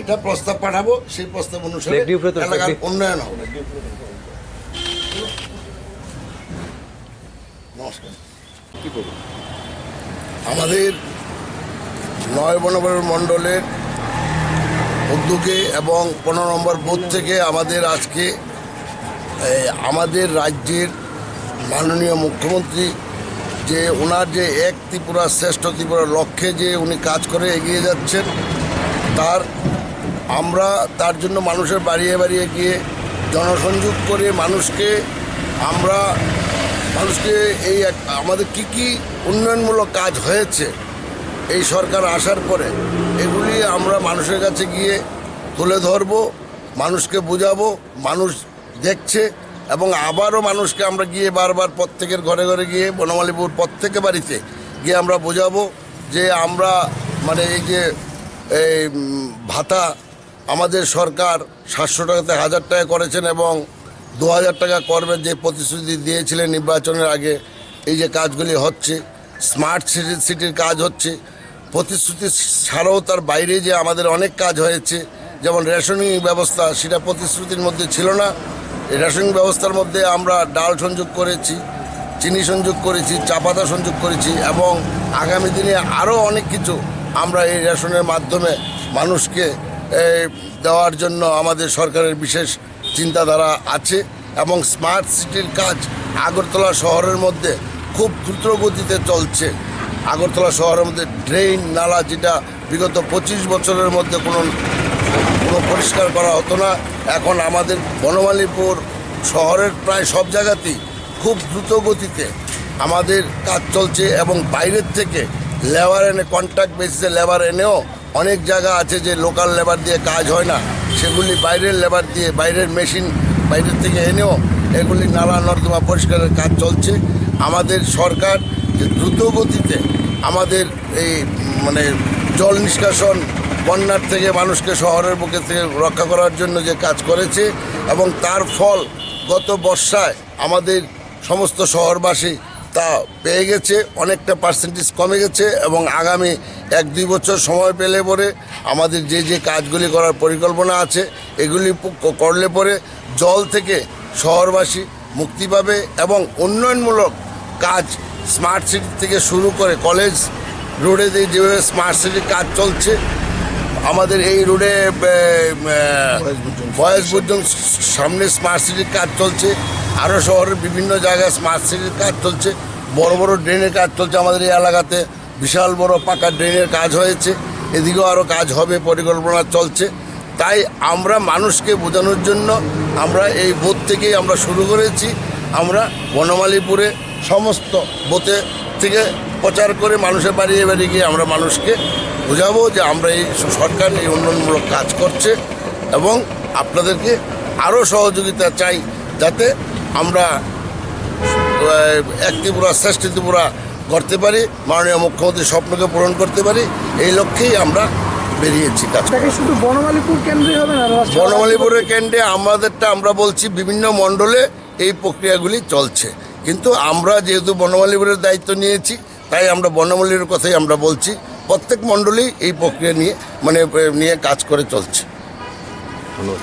এটা প্রস্তাব পাঠাবো, সেই প্রস্তাব অনুসারে এলাকার উন্নয়ন হবে। নমস্কার। কি করব? আমাদের ৯ বনবল মণ্ডলের উদ্যোগে এবং ১৫ নম্বর বুথ থেকে আমাদের আজকে আমাদের রাজ্যের মাননীয় মুখ্যমন্ত্রী যে ওনার যে এক ত্রিপুরা শ্রেষ্ঠ ত্রিপুরার লক্ষ্যে যে উনি কাজ করে এগিয়ে যাচ্ছেন, আমরা তার জন্য মানুষের বাড়িয়ে বাড়িয়ে গিয়ে জনসংযোগ করে মানুষকে এই আমাদের কি উন্নয়নমূলক কাজ হয়েছে এই সরকার আসার পরে, এগুলি আমরা মানুষের কাছে গিয়ে তুলে ধরব, মানুষকে বোঝাবো। মানুষ দেখছে এবং আবারও মানুষকে আমরা গিয়ে বারবার প্রত্যেকের ঘরে ঘরে গিয়ে বনমালীপুর প্রত্যেকের বাড়িতে গিয়ে আমরা বোঝাবো যে আমরা মানে এই যে এই ভাতা আমাদের সরকার ৭০০ টাকাতে ১০০০ টাকা করেছেন এবং ২০০০ টাকা করবেন যে প্রতিশ্রুতি দিয়েছিলেন নির্বাচনের আগে। এই যে কাজগুলি হচ্ছে, স্মার্ট সিটির কাজ হচ্ছে, প্রতিশ্রুতি ছাড়াও তার বাইরে যে আমাদের অনেক কাজ হয়েছে, যেমন রেশনিং ব্যবস্থা, সেটা প্রতিশ্রুতির মধ্যে ছিল না। এই রেশনিং ব্যবস্থার মধ্যে আমরা ডাল সংযোগ করেছি, চিনি সংযোগ করেছি, চা পাতা সংযোগ করেছি এবং আগামী দিনে আরও অনেক কিছু আমরা এই রেশনের মাধ্যমে মানুষকে দেওয়ার জন্য আমাদের সরকারের বিশেষ চিন্তাধারা আছে। এবং স্মার্ট সিটির কাজ আগরতলা শহরের মধ্যে খুব দ্রুত গতিতে চলছে। আগরতলা শহরের মধ্যে ড্রেন নালা, যেটা বিগত ২৫ বছরের মধ্যে কোনো পরিষ্কার করা হতো না, এখন আমাদের বনমালীপুর শহরের প্রায় সব জায়গাতেই খুব দ্রুত গতিতে আমাদের কাজ চলছে। এবং বাইরের থেকে লেবার এনে, কন্ট্রাক্ট বেসিসে লেবার এনেও অনেক জায়গা আছে যে লোকাল লেবার দিয়ে কাজ হয় না, সেগুলি বাইরের লেবার দিয়ে, বাইরের মেশিন বাইরের থেকে এনেও এগুলি নালা নর্দমা পরিষ্কারের কাজ চলছে। আমাদের সরকার যে দ্রুত গতিতে আমাদের এই মানে জল নিষ্কাশন, বন্যার থেকে মানুষকে শহরের বুকে থেকে রক্ষা করার জন্য যে কাজ করেছে এবং তার ফল গত বর্ষায় আমাদের সমস্ত শহরবাসী তা পেয়ে গেছে, অনেকটা পার্সেন্টেজ কমে গেছে। এবং আগামী ১-২ বছর সময় পেলে পরে আমাদের যে কাজগুলি করার পরিকল্পনা আছে, এগুলি করলে পরে জল থেকে শহরবাসী মুক্তি পাবে এবং উন্নয়নমূলক কাজ স্মার্ট সিটি থেকে শুরু করে কলেজ রোডে যেভাবে স্মার্ট সিটির কাজ চলছে, আমাদের এই রোডে বয়স পর্যন্ত সামনে স্মার্ট সিটির কাজ চলছে, আরও শহরের বিভিন্ন জায়গায় স্মার্ট সিটির কাজ চলছে, বড় বড় ড্রেনের কাজ চলছে। আমাদের এই এলাকাতে বিশাল বড় পাকা ড্রেনের কাজ হয়েছে, এদিকেও আরও কাজ হবে, পরিকল্পনা চলছে। তাই আমরা মানুষকে বোঝানোর জন্য আমরা এই বুথ থেকেই আমরা শুরু করেছি। আমরা বনমালীপুরে সমস্ত বুথে থেকে প্রচার করে মানুষের বাড়িয়ে বাড়ি গিয়ে আমরা মানুষকে বোঝাবো যে আমরা এই সরকার এই উন্নয়নমূলক কাজ করছে এবং আপনাদেরকে আরও সহযোগিতা চাই, যাতে আমরা এক ত্রিপুরা শ্রেষ্ঠ ত্রিপুরা করতে পারি, মাননীয় মুখ্যমন্ত্রীর স্বপ্নকে পূরণ করতে পারি। এই লক্ষ্যেই আমরা বেরিয়েছি কাজ। শুধু বনমালীপুর কেন্দ্রে হবে না? বনমালীপুরের কেন্দ্রে আমাদেরটা আমরা বলছি বিভিন্ন মণ্ডলে এই প্রক্রিয়াগুলি চলছে, কিন্তু আমরা যেহেতু বনমালীপুরের দায়িত্ব নিয়েছি, তাই আমরা বনমালীর কথাই আমরা বলছি। প্রত্যেক মণ্ডলেই এই প্রক্রিয়া নিয়ে কাজ করে চলছে। ধন্যবাদ।